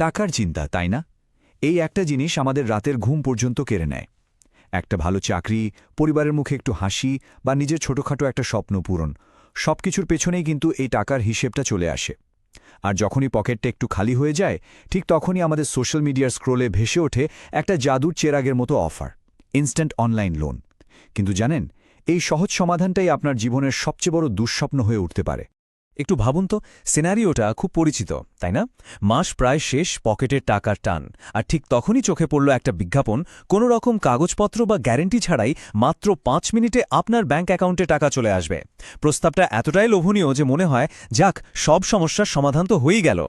টাকার চিন্তা, তাই না? এই একটা জিনিস আমাদের রাতের ঘুম পর্যন্ত কেড়ে নেয়। একটা ভালো চাকরি, পরিবারের মুখে একটু হাসি বা নিজের ছোটখাটো একটা স্বপ্ন পূরণ, সবকিছুর পেছনেই কিন্তু এই টাকার হিসেবটা চলে আসে। আর যখনই পকেটটা একটু খালি হয়ে যায়, ঠিক তখনই আমাদের সোশ্যাল মিডিয়ার স্ক্রোলে ভেসে ওঠে একটা জাদুর চেরাগের মতো অফার, ইনস্ট্যান্ট অনলাইন লোন। কিন্তু জানেন, এই সহজ সমাধানটাই আপনার জীবনের সবচেয়ে বড় দুঃস্বপ্ন হয়ে উঠতে পারে। একটু ভাবুন তো, সিনারিওটা খুব পরিচিত, তাই না? মাস প্রায় শেষ, পকেটের টাকার টান, আর ঠিক তখনই চোখে পড়ল একটা বিজ্ঞাপন, কোনো রকম কাগজপত্র বা গ্যারেন্টি ছাড়াই মাত্র 5 মিনিটে আপনার ব্যাঙ্ক অ্যাকাউন্টে টাকা চলে আসবে। প্রস্তাবটা এতটাই লোভনীয় যে মনে হয়, যাক, সব সমস্যার সমাধান তো হয়েই গেল।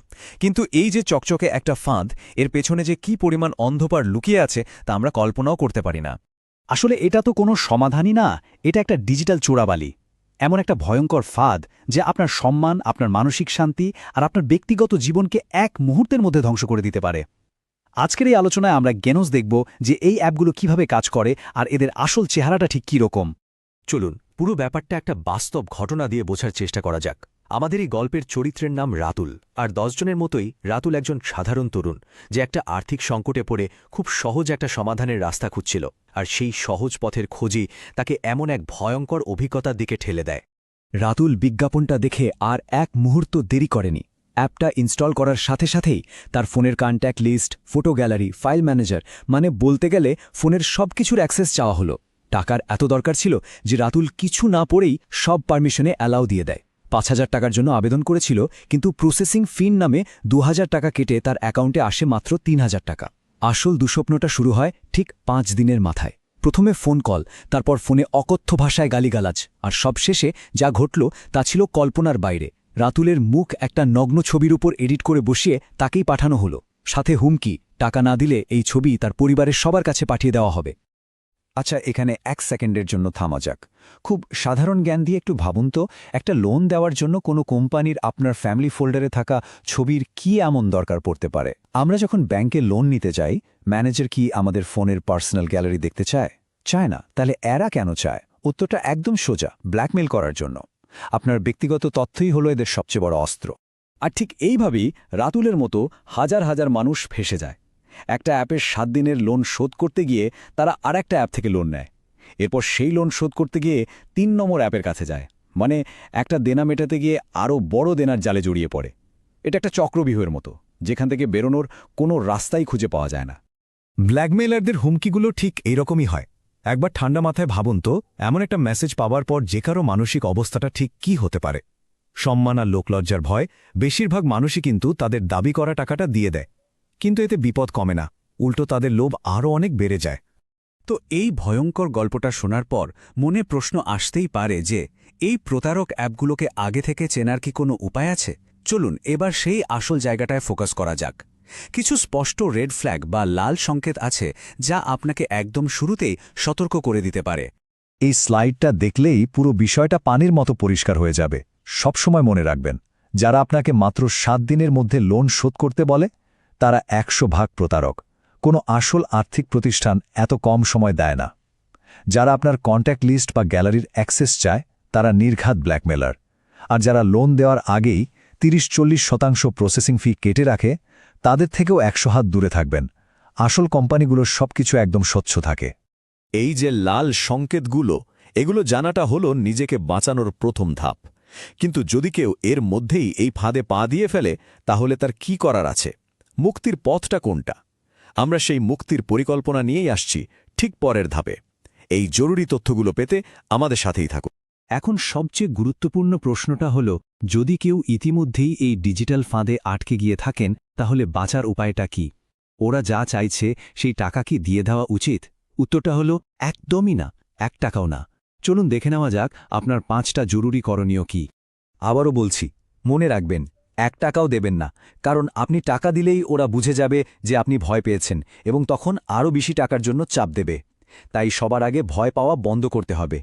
কিন্তু এই যে চকচকে একটা ফাঁদ, এর পেছনে যে কী পরিমাণ অন্ধকার লুকিয়ে আছে তা আমরা কল্পনাও করতে পারি না। আসলে এটা তো কোনো সমাধানই না, এটা একটা ডিজিটাল চোরাবালি। এমন একটা ভয়ঙ্কর ফাঁদ যে আপনার সম্মান, আপনার মানসিক শান্তি আর আপনার ব্যক্তিগত জীবনকে এক মুহূর্তের মধ্যে ধ্বংস করে দিতে পারে। আজকের এই আলোচনায় আমরা জ্ঞানস দেখব যে এই অ্যাপগুলো কিভাবে কাজ করে আর এদের আসল চেহারাটা ঠিক কী রকম। চলুন পুরো ব্যাপারটা একটা বাস্তব ঘটনা দিয়ে বোঝার চেষ্টা করা যাক। আমাদের এই গল্পের চরিত্রের নাম রাতুল, আর 10 জনের মতোই রাতুল একজন সাধারণ তরুণ যে একটা আর্থিক সংকটে পড়ে খুব সহজ একটা সমাধানের রাস্তা খুঁজছিল। আর সেই সহজ পথের খোঁজই তাকে এমন এক ভয়ঙ্কর অভিজ্ঞতার দিকে ঠেলে দেয়। রাতুল বিজ্ঞাপনটা দেখে আর এক মুহূর্ত দেরি করেনি। অ্যাপটা ইনস্টল করার সাথে সাথেই তার ফোনের contact list, photo gallery, file manager, মানে বলতে গেলে ফোনের সবকিছুর অ্যাক্সেস চাওয়া হলো। টাকার এত দরকার ছিল যে রাতুল কিছু না পড়েই সব পারমিশনে অ্যালাউ দিয়ে দেয়। 5,000 টাকার জন্য আবেদন করেছিল, কিন্তু প্রসেসিং ফিন নামে 2,000 টাকা কেটে তার অ্যাকাউন্টে আসে মাত্র 3,000 টাকা। আসল দুঃস্বপ্নটা শুরু হয় ঠিক 5 দিনের মাথায়। প্রথমে ফোন কল, তারপর ফোনে অকথ্য ভাষায় গালিগালাজ, আর সবশেষে যা ঘটল তা ছিল কল্পনার বাইরে। রাতুলের মুখ একটা নগ্ন ছবির উপর এডিট করে বসিয়ে তাকেই পাঠানো হলো, সাথে হুমকি, টাকা না দিলে এই ছবি তার পরিবারের সবার কাছে পাঠিয়ে দেওয়া হবে। আচ্ছা, এখানে 1 সেকেন্ডের জন্য থামা যাক। খুব সাধারণ জ্ঞান দিয়ে একটু ভাবুন তো, একটা লোন দেওয়ার জন্য কোনো কোম্পানির আপনার ফ্যামিলি ফোল্ডারে থাকা ছবির কি এমন দরকার পড়তে পারে? আমরা যখন ব্যাংকে লোন নিতে যাই, ম্যানেজার কি আমাদের ফোনের পার্সোনাল গ্যালারি দেখতে চায়? চায় না। তাহলে এরা কেন চায়? উত্তরটা একদম সোজা, ব্ল্যাকমেল করার জন্য। আপনার ব্যক্তিগত তথ্যই হলো এদের সবচেয়ে বড় অস্ত্র। আর ঠিক এইভাবেই রাতুলের মতো হাজার হাজার মানুষ ফেসে যায়। একটা অ্যাপের 7 দিনের লোন শোধ করতে গিয়ে তারা আরেকটা অ্যাপ থেকে লোন নেয়। এরপর সেই লোন শোধ করতে গিয়ে 3 নম্বর অ্যাপের কাছে যায়। মানে একটা দেনা মেটাতে গিয়ে আরও বড় দেনার জালে জড়িয়ে পড়ে। এটা একটা চক্রব্যূহের মতো, যেখান থেকে বেরোনোর কোনো রাস্তাই খুঁজে পাওয়া যায় না। ব্ল্যাকমেইলারদের হুমকিগুলো ঠিক এইরকমই হয়। একবার ঠান্ডা মাথায় ভাবুন তো, এমন একটা মেসেজ পাওয়ার পর যে কারো মানসিক অবস্থাটা ঠিক কি হতে পারে। সম্মান আর লোকলজ্জার ভয়, বেশিরভাগ মানুষই কিন্তু তাদের দাবি করা টাকাটা দিয়ে দেয়। কিন্তু এতে বিপদ কমে না, উল্টো তাদের লোভ আরও অনেক বেড়ে যায়। তো এই ভয়ঙ্কর গল্পটা শোনার পর মনে প্রশ্ন আসতেই পারে যে এই প্রতারক অ্যাপগুলোকে আগে থেকে চেনার কি কোনো উপায় আছে? চলুন এবার সেই আসল জায়গাটায় ফোকাস করা যাক। কিছু স্পষ্ট রেড ফ্ল্যাগ বা লাল সংকেত আছে যা আপনাকে একদম শুরুতেই সতর্ক করে দিতে পারে। এই স্লাইডটা দেখলেই পুরো বিষয়টা পানির মতো পরিষ্কার হয়ে যাবে। সবসময় মনে রাখবেন, যারা আপনাকে মাত্র 7 দিনের মধ্যে লোন শোধ করতে বলে, তারা 100% প্রতারক। কোনো আসল আর্থিক প্রতিষ্ঠান এত কম সময় দেয় না। যারা আপনার কন্ট্যাক্ট লিস্ট বা গ্যালারির অ্যাক্সেস চায়, তারা নির্ঘাত ব্ল্যাকমেলার। আর যারা লোন দেওয়ার আগেই 30-40% প্রসেসিং ফি কেটে রাখে, তাদের থেকেও 100 হাত দূরে থাকবেন। আসল কোম্পানিগুলোর সবকিছু একদম স্বচ্ছ থাকে। এই যে লাল সংকেতগুলো, এগুলো জানাটা হলো নিজেকে বাঁচানোর প্রথম ধাপ। কিন্তু যদি কেউ এর মধ্যেই এই ফাঁদে পা দিয়ে ফেলে, তাহলে তার কি করার আছে? মুক্তির পথটা কোনটা? আমরা সেই মুক্তির পরিকল্পনা নিয়েই আসছি ঠিক পরের ধাপে। এই জরুরি তথ্যগুলো পেতে আমাদের সাথেই থাকুন। এখন সবচেয়ে গুরুত্বপূর্ণ প্রশ্নটা হল, যদি কেউ ইতিমধ্যেই এই ডিজিটাল ফাঁদে আটকে গিয়ে থাকেন, তাহলে বাঁচার উপায়টা কি? ওরা যা চাইছে সেই টাকা কি দিয়ে দেওয়া উচিত? উত্তরটা হল একদমই না, 1 টাকাও না। চলুন দেখে নেওয়া যাক আপনার 5টা জরুরি করণীয় কি। আবারও বলছি, মনে রাখবেন, 1 টাকাও দেবেন না, কারণ আপনি টাকা দিলেই ওরা বুঝে যাবে যে আপনি ভয় পেয়েছেন এবং তখন আরও বেশি টাকার জন্য চাপ দেবে। তাই সবার আগে ভয় পাওয়া বন্ধ করতে হবে।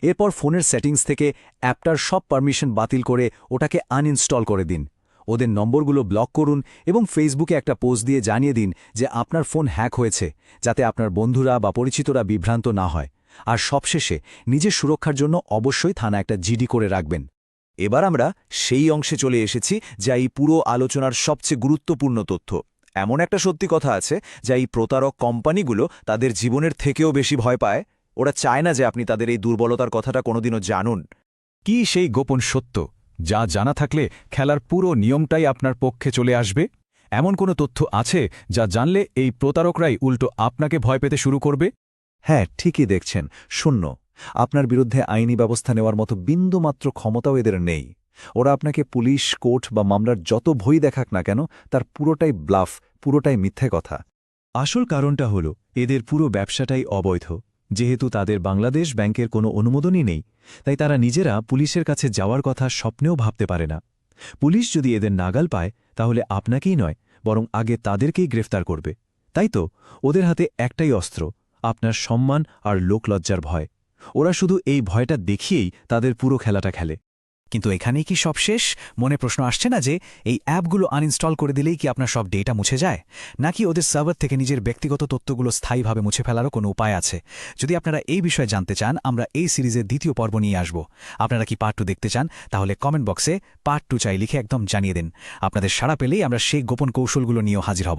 এরপর ফোনের সেটিংস থেকে অ্যাপটার সব পারমিশন বাতিল করে ওটাকে আনইনস্টল করে দিন। ওদের নম্বরগুলো ব্লক করুন এবং ফেসবুকে একটা পোস্ট দিয়ে জানিয়ে দিন যে আপনার ফোন হ্যাক হয়েছে, যাতে আপনার বন্ধুরা বা পরিচিতরা বিভ্রান্ত না হয়। আর সবশেষে নিজের সুরক্ষার জন্য অবশ্যই থানা একটা জিডি করে রাখবেন। এবার আমরা সেই অংশে চলে এসেছি যা এই পুরো আলোচনার সবচেয়ে গুরুত্বপূর্ণ তথ্য, এমন একটা সত্যি কথা আছে যা এই প্রতারক কোম্পানিগুলো তাদের জীবনের থেকেও বেশি ভয় পায়। ওরা চায় না যে আপনি তাদের এই দুর্বলতার কথাটা কোনোদিনও জানুন। কি সেই গোপন সত্য যা জানা থাকলে খেলার পুরো নিয়মটাই আপনার পক্ষে চলে আসবে? এমন কোনো তথ্য আছে যা জানলে এই প্রতারকরাই উল্টো আপনাকে ভয় পেতে শুরু করবে? হ্যাঁ, ঠিকই দেখছেন। শূন্য। আপনার বিরুদ্ধে আইনি ব্যবস্থা নেওয়ার মতো বিন্দুমাত্র ক্ষমতাও এদের নেই। ওরা আপনাকে পুলিশ, কোর্ট বা মামলার যত ভয় দেখাক না কেন, তার পুরোটাই ব্লাফ, পুরোটাই মিথ্যে কথা। আসল কারণটা হল এদের পুরো ব্যবসাটাই অবৈধ। যেহেতু তাদের বাংলাদেশ ব্যাংকের কোনো অনুমোদনই নেই, তাই তারা নিজেরা পুলিশের কাছে যাওয়ার কথা স্বপ্নেও ভাবতে পারে না। পুলিশ যদি এদের নাগাল পায় তাহলে আপনাকেই নয়, বরং আগে তাদেরকেই গ্রেফতার করবে। তাই তো ওদের হাতে একটাই অস্ত্র, আপনার সম্মান আর লোকলজ্জার ভয়। ওরা শুধু এই ভয়টা দেখিয়েই তাদের পুরো খেলাটা খেলে। কিন্তু এখানেই কি সব শেষ? মনে প্রশ্ন আসছে না যে এই অ্যাপগুলো আনইনস্টল করে দিলেই কি আপনার সব ডেটা মুছে যায়, নাকি ওদের সার্ভার থেকে নিজের ব্যক্তিগত তথ্যগুলো স্থায়ীভাবে মুছে ফেলারও কোনো উপায় আছে? যদি আপনারা এই বিষয়ে জানতে চান, আমরা এই সিরিজের দ্বিতীয় পর্ব নিয়ে আসব। আপনারা কি পার্ট 2 দেখতে চান? তাহলে কমেন্ট বক্সে পার্ট 2 চাই লিখে একদম জানিয়ে দিন। আপনাদের সাড়া পেলেই আমরা সেই গোপন কৌশলগুলো নিয়েও হাজির হব।